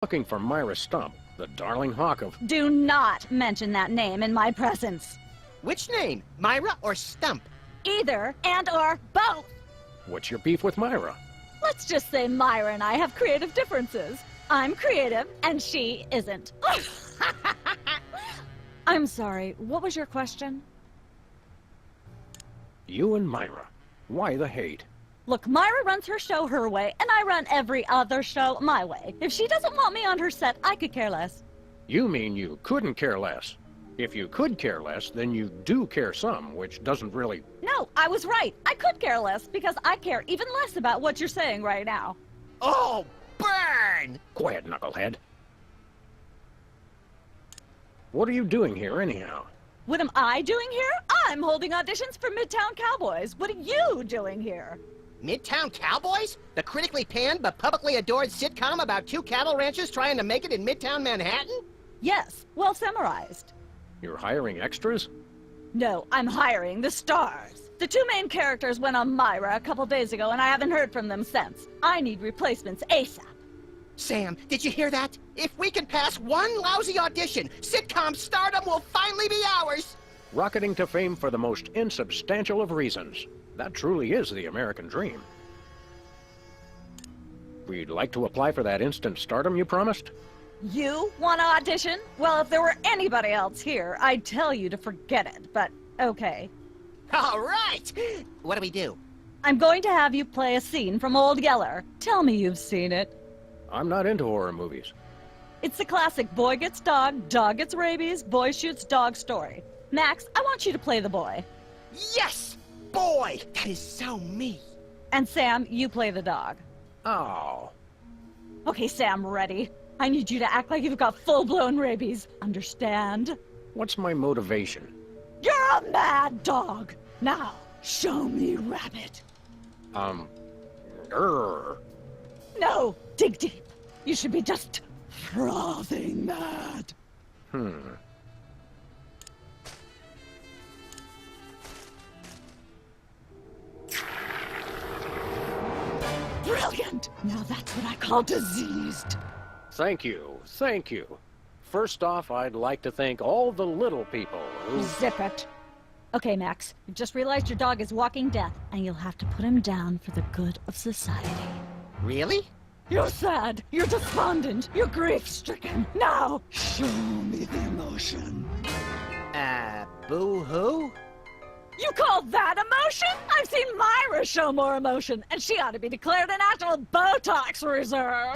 looking for Myra Stump, the darling hawk of... Do not mention that name in my presence. Which name? Myra or Stump? Either and or both. What's your beef with Myra? Let's just say Myra and I have creative differences. I'm creative, and she isn't. I'm sorry, what was your question? You and Myra. Why the hate? Look, Myra runs her show her way, and I run every other show my way. If she doesn't want me on her set, I could care less. You mean you couldn't care less? If you could care less, then you do care some, which doesn't really... No, I was right. I could care less, because I care even less about what you're saying right now. Oh, burn! Quiet, knucklehead. What are you doing here, anyhow? What am I doing here? I'm holding auditions for Midtown Cowboys. What are you doing here? Midtown Cowboys? The critically panned but publicly adored sitcom about two cattle ranchers trying to make it in Midtown Manhattan? Yes, well summarized. You're hiring extras? No, I'm hiring the stars. The two main characters went on Myra a couple days ago, and I haven't heard from them since. I need replacements ASAP. Sam, did you hear that? If we can pass one lousy audition, sitcom stardom will finally be ours! Rocketing to fame for the most insubstantial of reasons. That truly is the American dream. We'd like to apply for that instant stardom you promised? You want to audition? Well, if there were anybody else here, I'd tell you to forget it, but okay. All right! What do we do? I'm going to have you play a scene from Old Yeller. Tell me you've seen it. I'm not into horror movies. It's the classic boy gets dog, dog gets rabies, boy shoots dog story. Max, I want you to play the boy. Yes! Boy, that is so me. And Sam, you play the dog. Oh. Okay, Sam, ready? I need you to act like you've got full-blown rabies. Understand? What's my motivation? You're a mad dog. Now, show me Rabbit. No, dig deep. You should be just frothing mad. Brilliant! Now that's what I call diseased. Thank you, thank you. First off, I'd like to thank all the little people who... Zip it. Okay, Max, you've just realized your dog is walking death, and you'll have to put him down for the good of society. Really? You're sad, you're despondent, you're grief-stricken. Now, show me the emotion. Boo-hoo? You call that emotion? I've seen Myra show more emotion, and she ought to be declared a national Botox reserve.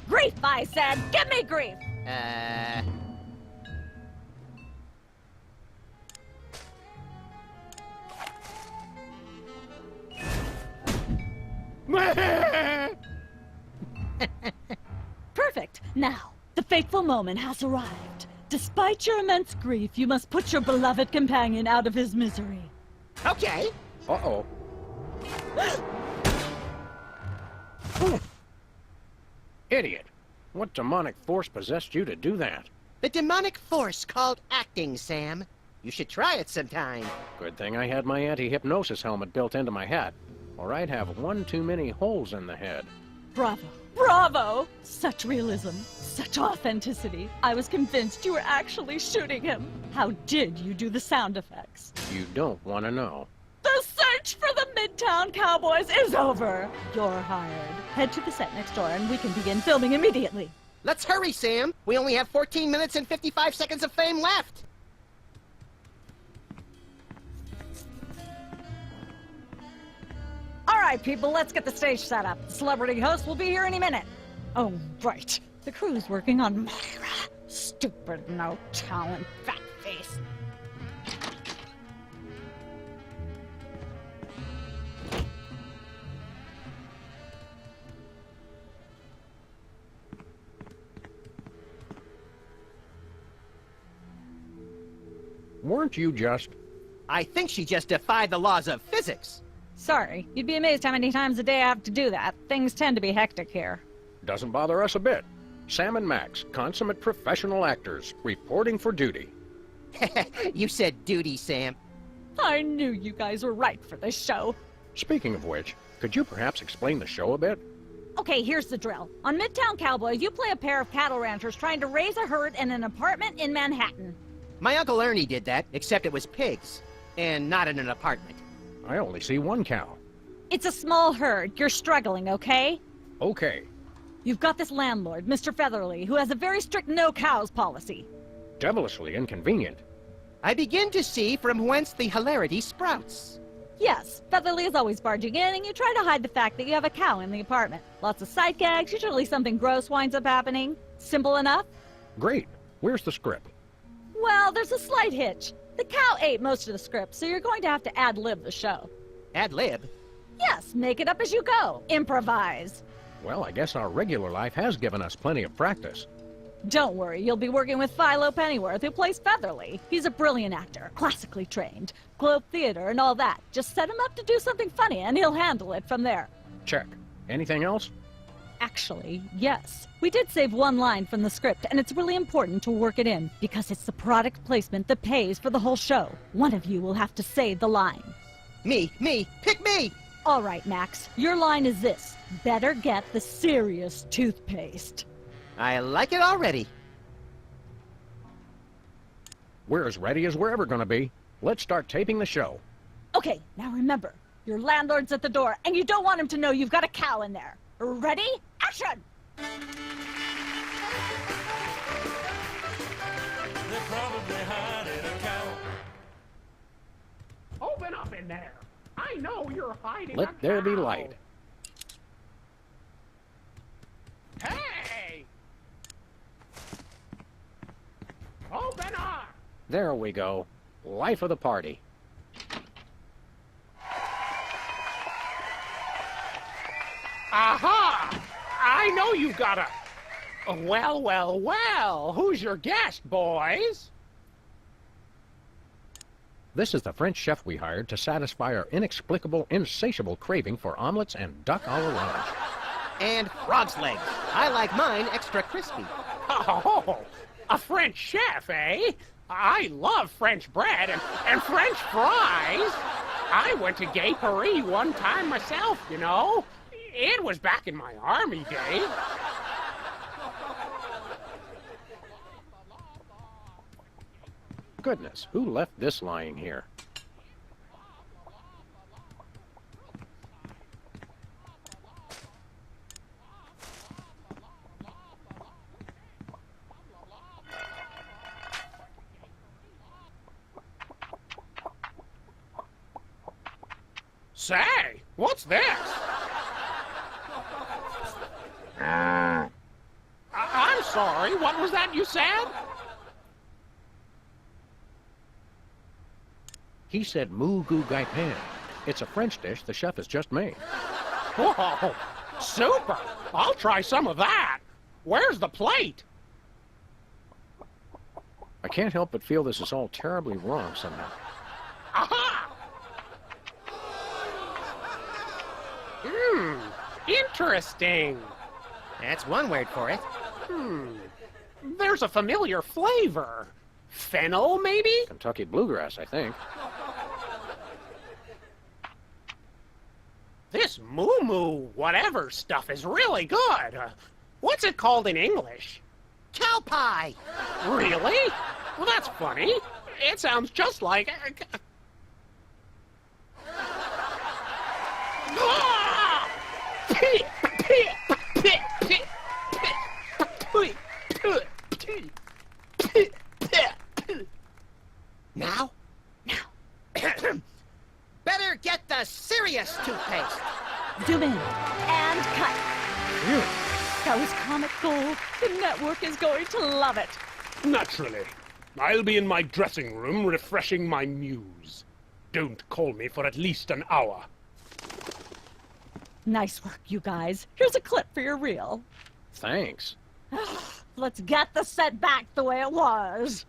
Grief, I said. Give me grief. Perfect. Now, the fateful moment has arrived. Despite your immense grief, you must put your beloved companion out of his misery. Okay. Uh-oh. Idiot! What demonic force possessed you to do that? The demonic force called acting, Sam. You should try it sometime. Good thing I had my anti-hypnosis helmet built into my hat, or I'd have one too many holes in the head. Bravo. Bravo! Such realism, such authenticity. I was convinced you were actually shooting him. How did you do the sound effects? You don't want to know. The search for the Midtown Cowboys is over. You're hired. Head to the set next door and we can begin filming immediately. Let's hurry, Sam. We only have 14 minutes and 55 seconds of fame left. All right, people, let's get the stage set up. The celebrity host will be here any minute. Oh, right. The crew's working on Myra. Stupid, no talent, fat face. Weren't you just... I think she just defied the laws of physics. Sorry, you'd be amazed how many times a day I have to do that. Things tend to be hectic here. Doesn't bother us a bit. Sam and Max, consummate professional actors, reporting for duty. You said duty, Sam. I knew you guys were right for this show. Speaking of which, could you perhaps explain the show a bit? Okay, here's the drill. On Midtown Cowboys, you play a pair of cattle ranchers trying to raise a herd in an apartment in Manhattan. My Uncle Ernie did that, except it was pigs. And not in an apartment. I only see one cow. It's a small herd. You're struggling, okay? Okay, You've got this landlord, Mr. Featherly, who has a very strict no cows policy. devilishly inconvenient. I begin to see from whence the hilarity sprouts. Yes, Featherly is always barging in, and you try to hide the fact that you have a cow in the apartment. Lots of sight gags, usually something gross winds up happening. Simple enough? Great. Where's the script? Well, there's a slight hitch. The cow ate most of the script, so you're going to have to ad-lib the show. Ad-lib? Yes, make it up as you go. Improvise. Well, I guess our regular life has given us plenty of practice. Don't worry, you'll be working with Philo Pennyworth, who plays Featherly. He's a brilliant actor, classically trained, Globe Theater and all that. Just set him up to do something funny, and he'll handle it from there. Check. Anything else? Actually, yes. We did save one line from the script, and it's really important to work it in, because it's the product placement that pays for the whole show. One of you will have to say the line. Me, pick me! All right, Max, your line is this. Better get the serious toothpaste. I like it already. We're as ready as we're ever gonna be. Let's start taping the show. Okay, now remember, your landlord's at the door, and you don't want him to know you've got a cow in there. Ready? Action! They're probably hiding a cow. Open up in there! I know you're hiding a Let there be cow. light. Hey! Open up! There we go. Life of the party. Aha! I know you got a... Well, who's your guest, boys? This is the French chef we hired to satisfy our inexplicable, insatiable craving for omelets and duck a la range. And frog's legs. I like mine extra crispy. Oh, a French chef, eh? I love French bread and French fries. I went to Gay Paris one time myself, you know. It was back in my army days. Goodness, who left this lying here? Say, what's this? I'm sorry, what was that you said? He said moo goo gai pan. It's a French dish the chef has just made. Whoa, super! I'll try some of that. Where's the plate? I can't help but feel this is all terribly wrong somehow. Aha! Interesting. That's one word for it. There's a familiar flavor. Fennel, maybe? Kentucky bluegrass, I think. This moo whatever stuff is really good. What's it called in English? Cow pie! Really? Well, that's funny. It sounds just like... Ah! Now? Better get the serious toothpaste. Zoom in and cut. Really? That was comic gold. The network is going to love it. Naturally. I'll be in my dressing room refreshing my muse. Don't call me for at least an hour. Nice work, you guys. Here's a clip for your reel. Thanks. Let's get the set back the way it was.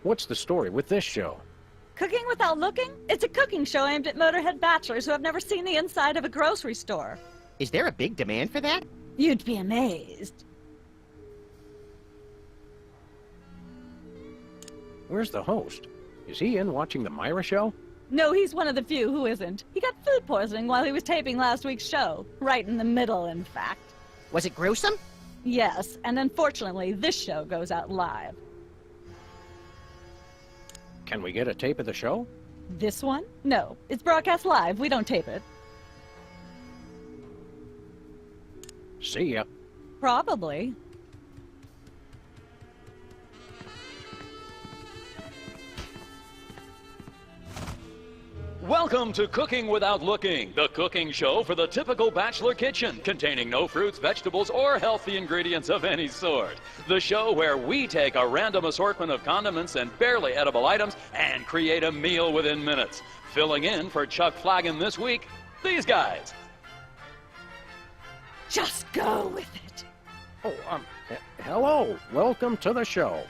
What's the story with this show? Cooking Without Looking? It's a cooking show aimed at Motorhead bachelors who have never seen the inside of a grocery store. Is there a big demand for that? You'd be amazed. Where's the host? Is he in watching the Myra show? No, he's one of the few who isn't. He got food poisoning while he was taping last week's show. Right in the middle, in fact. Was it gruesome? Yes, and unfortunately, this show goes out live. Can we get a tape of the show? This one? No, it's broadcast live. We don't tape it. See ya. Probably. Welcome to Cooking Without Looking, the cooking show for the typical bachelor kitchen, containing no fruits, vegetables, or healthy ingredients of any sort. The show where we take a random assortment of condiments and barely edible items and create a meal within minutes. Filling in for Chuck Flagon this week, these guys. Just go with it. Oh, hello. Welcome to the show.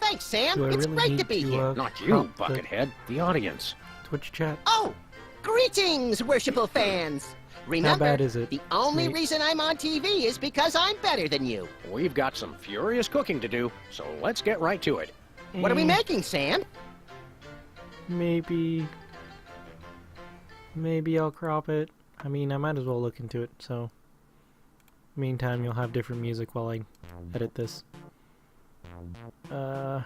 Thanks, Sam. Do I It's really great need to be to, here. Not you, prompt the Buckethead. The audience. Twitch chat? Oh, greetings, worshipful fans. Remember, bad is it? the only Wait. reason I'm on TV is because I'm better than you. We've got some furious cooking to do, so let's get right to it. What are we making, Sam? Maybe I'll crop it. I mean, I might as well look into it, so... Meantime, you'll have different music while I edit this. Eh.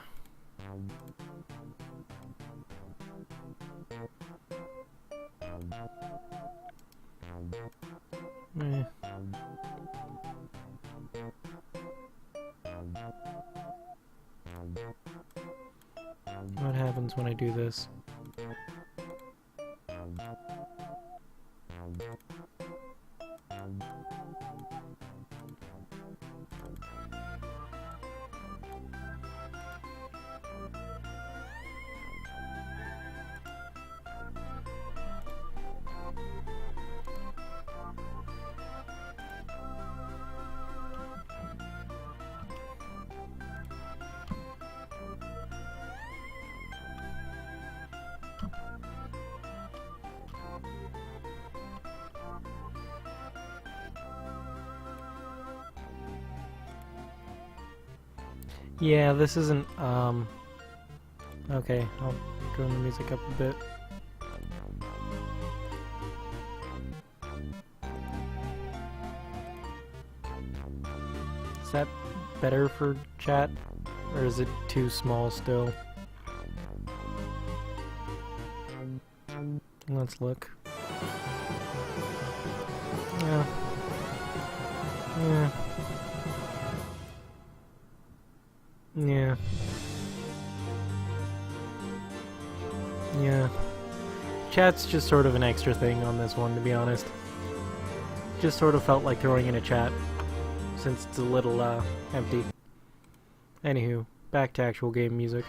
What happens when I do this? Yeah, this isn't, okay, I'll turn the music up a bit. Is that better for chat? Or is it too small still? Let's look. Yeah. Yeah. Yeah. Yeah. Chat's just sort of an extra thing on this one, to be honest. Just sort of felt like throwing in a chat, since it's a little, empty. Anywho, back to actual game music.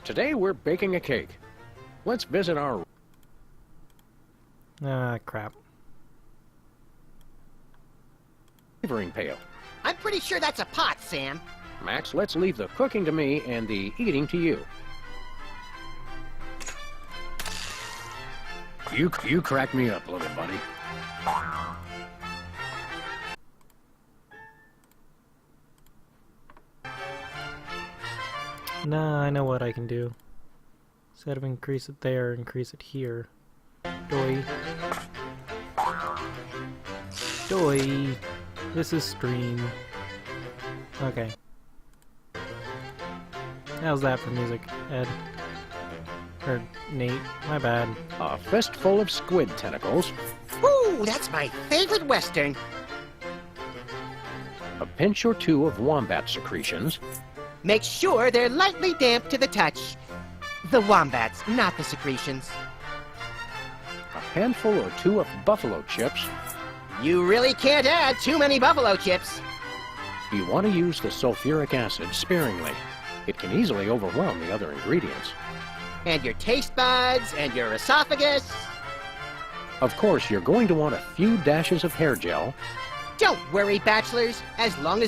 Today we're baking a cake. Let's visit our Ah, crap. flavoring pail. I'm pretty sure that's a pot, Sam. Max, let's leave the cooking to me and the eating to you. You crack me up, little buddy. Nah, I know what I can do. Instead of increase it there, increase it here. Doi. Doi. This is stream. Okay. How's that for music, Ed? Or Nate, my bad. A fistful of squid tentacles, Ooh, that's my favorite Western. a pinch or two of wombat secretions, Make sure they're lightly damp to the touch. The wombats, not the secretions. a handful or two of buffalo chips. You really can't add too many buffalo chips. You want to use the sulfuric acid sparingly. It can easily overwhelm the other ingredients. And your taste buds, and your esophagus. Of course, you're going to want a few dashes of hair gel, Don't worry, bachelors. As long as